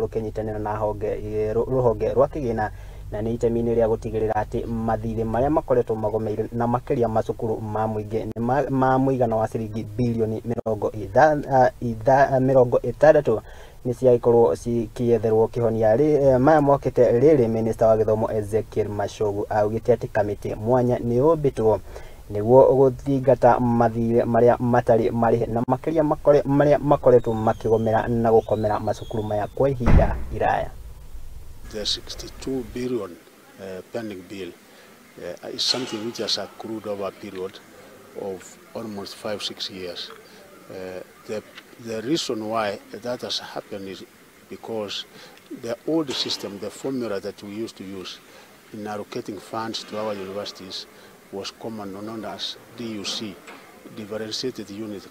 rukinyitanira na ruhonge rwa kigina na ni itemi-ini ria gutigirira ati mathiri maria makoretwo magomeire na makiria macukuru ma muigi ma muigana wa ciringi bilioni 60 ni ciaikorwo cikietherwo kihonia maya mokite riri minister wa githomo Ezekiel Mashogu augite ati kamiti mwanya ni umbitwo niguo guthingata mathire maria matari mari na makiria maria makoretwo makigomera na gukomera macukuru maya kwa ihinda iraya. The 62 billion pending bill is something which has accrued over a period of almost 5-6 years. The reason why that has happened is because the old system, the formula that we used to use in allocating funds to our universities was commonly known as DUC, differentiated unit.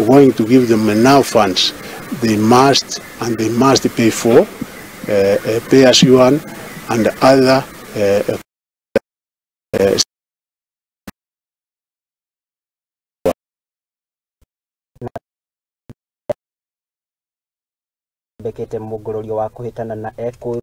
Going to give them enough funds, they must pay for pay as you earn and other bekete mugururio wa kuhitana na